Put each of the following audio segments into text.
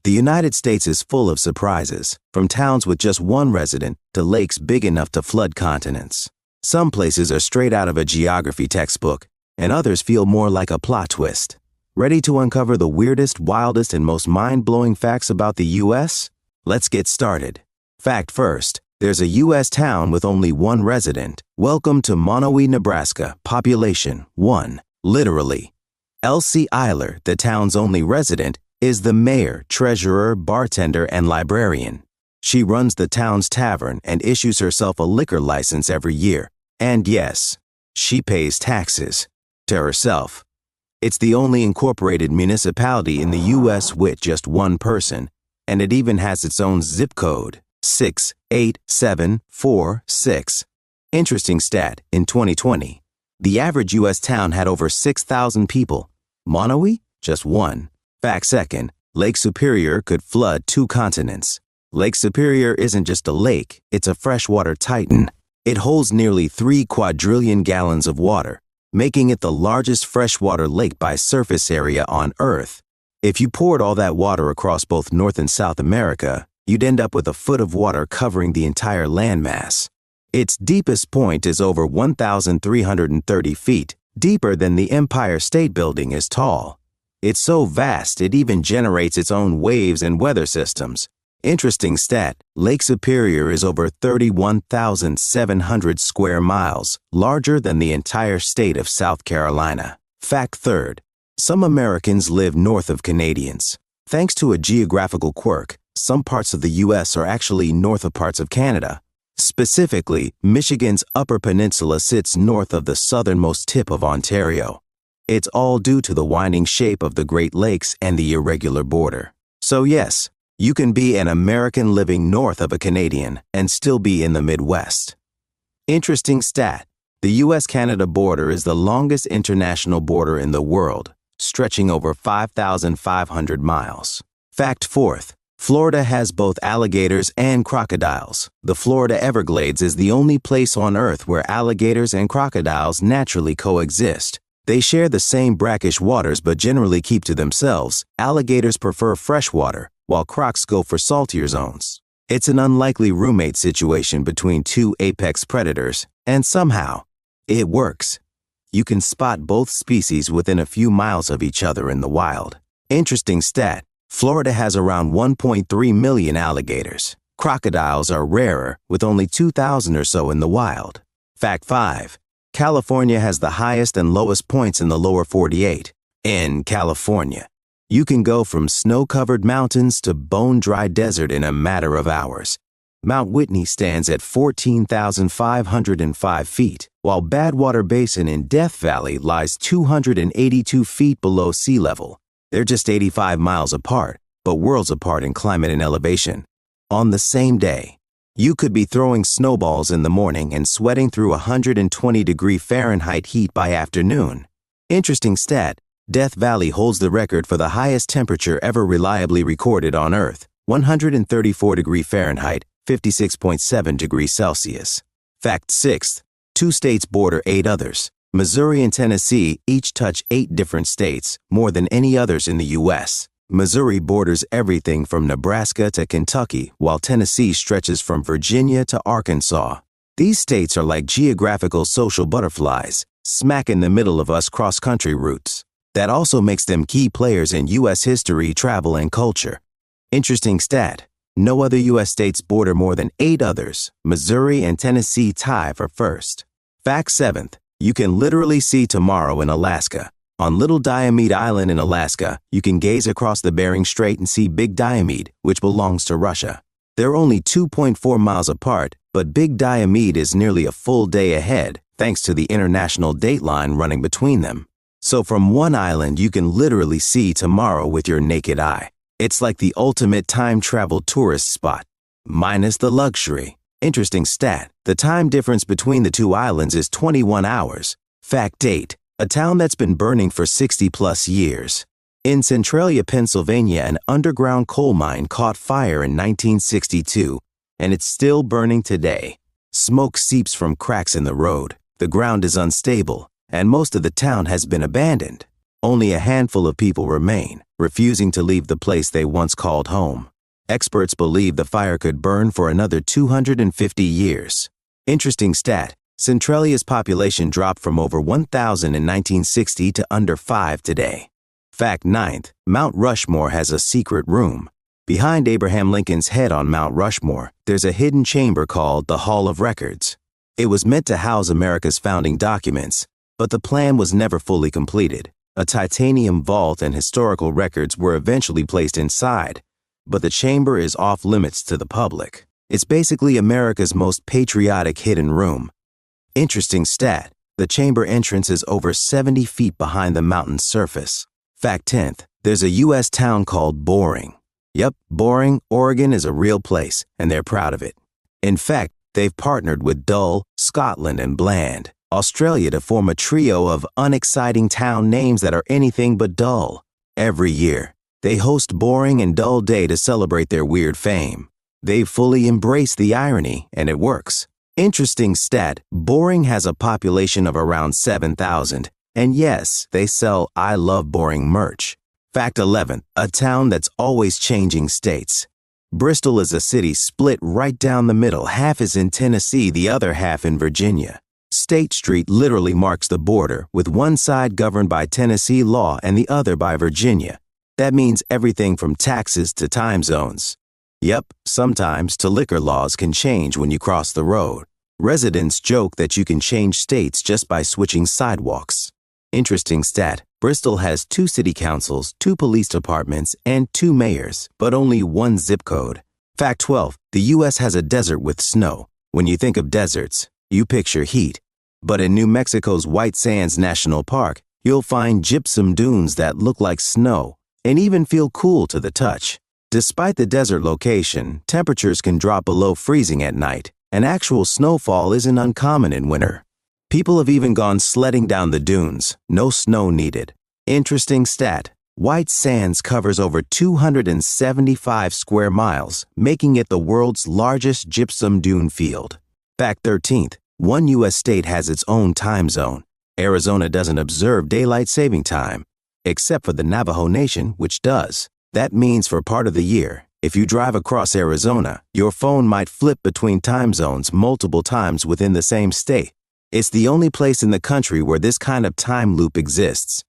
The United States is full of surprises, from towns with just one resident to lakes big enough to flood continents. Some places are straight out of a geography textbook, and others feel more like a plot twist. Ready to uncover the weirdest, wildest, and most mind-blowing facts about the U.S.? Let's get started. Fact first, there's a U.S. town with only one resident. Welcome to Monowi, Nebraska, population 1. Literally. Elsie Eiler, the town's only resident, is the mayor, treasurer, bartender, and librarian. She runs the town's tavern and issues herself a liquor license every year. And yes, she pays taxes to herself. It's the only incorporated municipality in the U.S. with just one person, and it even has its own zip code, 68746. Interesting stat, in 2020, the average U.S. town had over 6,000 people. Monowi? Just one. Fact second, Lake Superior could flood 2 continents. Lake Superior isn't just a lake, it's a freshwater titan. It holds nearly 3 quadrillion gallons of water, making it the largest freshwater lake by surface area on Earth. If you poured all that water across both North and South America, you'd end up with a foot of water covering the entire landmass. Its deepest point is over 1,330 feet, deeper than the Empire State Building is tall. It's so vast it even generates its own waves and weather systems. Interesting stat, Lake Superior is over 31,700 square miles, larger than the entire state of South Carolina. Fact third, some Americans live north of Canadians. Thanks to a geographical quirk, some parts of the U.S. are actually north of parts of Canada. Specifically, Michigan's Upper Peninsula sits north of the southernmost tip of Ontario. It's all due to the winding shape of the Great Lakes and the irregular border. So yes, you can be an American living north of a Canadian and still be in the Midwest. Interesting stat, the U.S.-Canada border is the longest international border in the world, stretching over 5,500 miles. Fact fourth, Florida has both alligators and crocodiles. The Florida Everglades is the only place on Earth where alligators and crocodiles naturally coexist. They share the same brackish waters but generally keep to themselves. Alligators prefer freshwater, while crocs go for saltier zones. It's an unlikely roommate situation between 2 apex predators, and somehow, it works. You can spot both species within a few miles of each other in the wild. Interesting stat, Florida has around 1.3 million alligators. Crocodiles are rarer, with only 2,000 or so in the wild. Fact 5. California has the highest and lowest points in the lower 48. In California, you can go from snow-covered mountains to bone-dry desert in a matter of hours. Mount Whitney stands at 14,505 feet, while Badwater Basin in Death Valley lies 282 feet below sea level. They're just 85 miles apart, but worlds apart in climate and elevation. On the same day, you could be throwing snowballs in the morning and sweating through 120-degree Fahrenheit heat by afternoon. Interesting stat, Death Valley holds the record for the highest temperature ever reliably recorded on Earth, 134-degree Fahrenheit, 56.7 degrees Celsius. Fact 6. 2 states border 8 others. Missouri and Tennessee each touch 8 different states, more than any others in the U.S. Missouri borders everything from Nebraska to Kentucky, while Tennessee stretches from Virginia to Arkansas. These states are like geographical social butterflies, smack in the middle of us cross-country routes. That also makes them key players in U.S. history, travel, and culture. Interesting stat, no other U.S. states border more than 8 others. Missouri and Tennessee tie for first. Fact 7th, you can literally see tomorrow in Alaska. On Little Diomede Island in Alaska, you can gaze across the Bering Strait and see Big Diomede, which belongs to Russia. They're only 2.4 miles apart, but Big Diomede is nearly a full day ahead, thanks to the international dateline running between them. So from one island, you can literally see tomorrow with your naked eye. It's like the ultimate time travel tourist spot, minus the luxury. Interesting stat, the time difference between the 2 islands is 21 hours. Fact 8, a town that's been burning for 60-plus years. In Centralia, Pennsylvania, an underground coal mine caught fire in 1962, and it's still burning today. Smoke seeps from cracks in the road, the ground is unstable, and most of the town has been abandoned. Only a handful of people remain, refusing to leave the place they once called home. Experts believe the fire could burn for another 250 years. Interesting stat, Centralia's population dropped from over 1,000 in 1960 to under 5 today. Fact 9th, Mount Rushmore has a secret room. Behind Abraham Lincoln's head on Mount Rushmore, there's a hidden chamber called the Hall of Records. It was meant to house America's founding documents, but the plan was never fully completed. A titanium vault and historical records were eventually placed inside, but the chamber is off limits to the public. It's basically America's most patriotic hidden room. Interesting stat, the chamber entrance is over 70 feet behind the mountain's surface. Fact 10th, there's a U.S. town called Boring. Yep, Boring, Oregon is a real place, and they're proud of it. In fact, they've partnered with Dull, Scotland, and Bland, Australia to form a trio of unexciting town names that are anything but dull. Every year, they host Boring and Dull Day to celebrate their weird fame. They've fully embraced the irony, and it works. Interesting stat, Boring has a population of around 7,000, and yes, they sell I Love Boring merch. Fact 11, a town that's always changing states. Bristol is a city split right down the middle. Half is in Tennessee, the other half in Virginia. State Street literally marks the border, with one side governed by Tennessee law and the other by Virginia. That means everything from taxes to time zones. Yep, sometimes to liquor laws can change when you cross the road. Residents joke that you can change states just by switching sidewalks. Interesting stat, Bristol has 2 city councils, 2 police departments, and 2 mayors, but only 1 zip code. Fact 12, the U.S. has a desert with snow. When you think of deserts, you picture heat. But in New Mexico's White Sands National Park, you'll find gypsum dunes that look like snow and even feel cool to the touch. Despite the desert location, temperatures can drop below freezing at night, and actual snowfall isn't uncommon in winter. People have even gone sledding down the dunes, no snow needed. Interesting stat, White Sands covers over 275 square miles, making it the world's largest gypsum dune field. Fact 13th, one U.S. state has its own time zone. Arizona doesn't observe daylight saving time, except for the Navajo Nation, which does. That means for part of the year, if you drive across Arizona, your phone might flip between time zones multiple times within the same state. It's the only place in the country where this kind of time loop exists.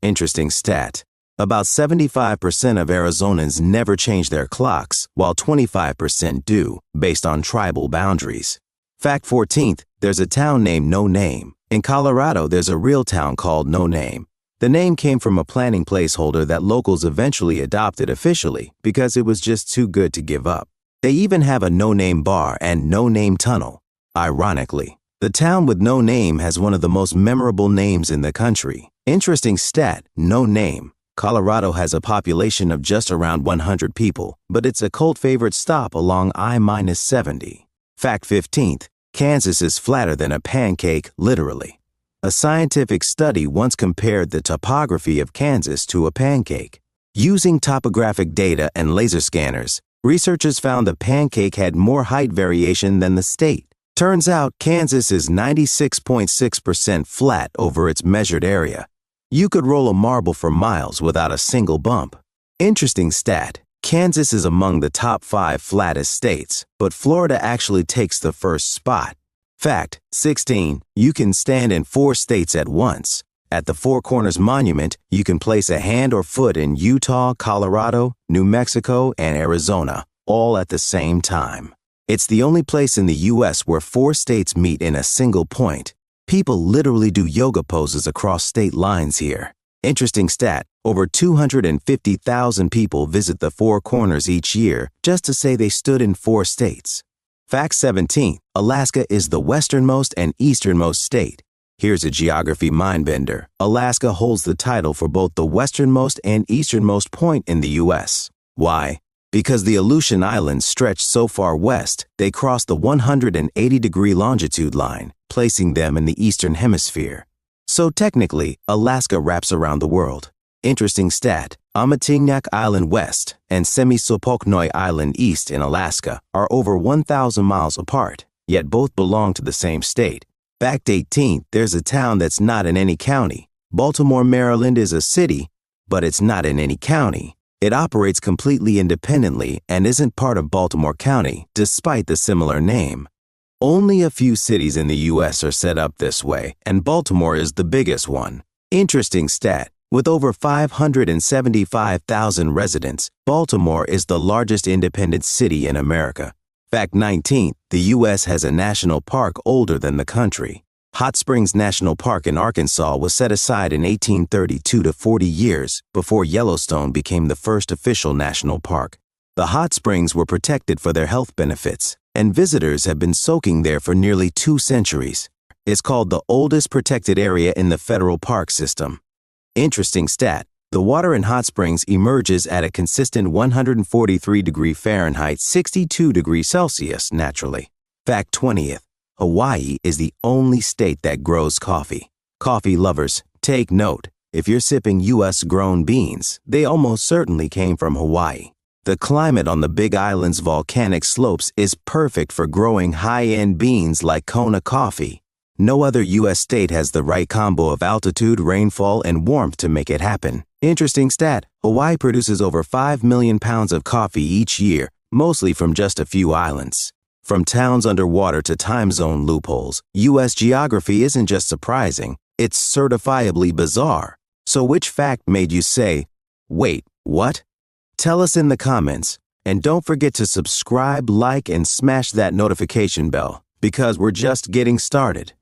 Interesting stat, about 75% of Arizonans never change their clocks, while 25% do, based on tribal boundaries. Fact 14th, there's a town named No Name. In Colorado, there's a real town called No Name. The name came from a planning placeholder that locals eventually adopted officially because it was just too good to give up. They even have a No Name bar and No Name tunnel. Ironically, the town with no name has one of the most memorable names in the country. Interesting stat, No Name. Colorado has a population of just around 100 people, but it's a cult favorite stop along I-70. Fact 15th, Kansas is flatter than a pancake, literally. A scientific study once compared the topography of Kansas to a pancake. Using topographic data and laser scanners, researchers found the pancake had more height variation than the state. Turns out Kansas is 96.6% flat over its measured area. You could roll a marble for miles without a single bump. Interesting stat, Kansas is among the top 5 flattest states, but Florida actually takes the first spot. Fact 16, you can stand in 4 states at once. At the Four Corners Monument, you can place a hand or foot in Utah, Colorado, New Mexico, and Arizona, all at the same time. It's the only place in the U.S. where 4 states meet in a single point. People literally do yoga poses across state lines here. Interesting stat, over 250,000 people visit the Four Corners each year just to say they stood in 4 states. Fact 17, Alaska is the westernmost and easternmost state. Here's a geography mindbender. Alaska holds the title for both the westernmost and easternmost point in the U.S. Why? Because the Aleutian Islands stretch so far west, they cross the 180-degree longitude line, placing them in the eastern hemisphere. So technically, Alaska wraps around the world. Interesting stat, Amatignac Island West and Semisopochnoi Island East in Alaska are over 1,000 miles apart, yet both belong to the same state. Fact 18, there's a town that's not in any county. Baltimore, Maryland is a city, but it's not in any county. It operates completely independently and isn't part of Baltimore County, despite the similar name. Only a few cities in the U.S. are set up this way, and Baltimore is the biggest one. Interesting stat. With over 575,000 residents, Baltimore is the largest independent city in America. Fact 19. The U.S. has a national park older than the country. Hot Springs National Park in Arkansas was set aside in 1832 to 40 years before Yellowstone became the first official national park. The hot springs were protected for their health benefits, and visitors have been soaking there for nearly 2 centuries. It's called the oldest protected area in the federal park system. Interesting stat. The water in hot springs emerges at a consistent 143 degrees Fahrenheit, 62 degrees Celsius naturally. Fact 20th. Hawaii is the only state that grows coffee. Coffee lovers, take note. If you're sipping U.S.-grown beans, they almost certainly came from Hawaii. The climate on the Big Island's volcanic slopes is perfect for growing high-end beans like Kona coffee. No other U.S. state has the right combo of altitude, rainfall, and warmth to make it happen. Interesting stat. Hawaii produces over 5 million pounds of coffee each year, mostly from just a few islands. From towns underwater to time zone loopholes, U.S. geography isn't just surprising, it's certifiably bizarre. So which fact made you say, wait, what? Tell us in the comments, and don't forget to subscribe, like, and smash that notification bell, because we're just getting started.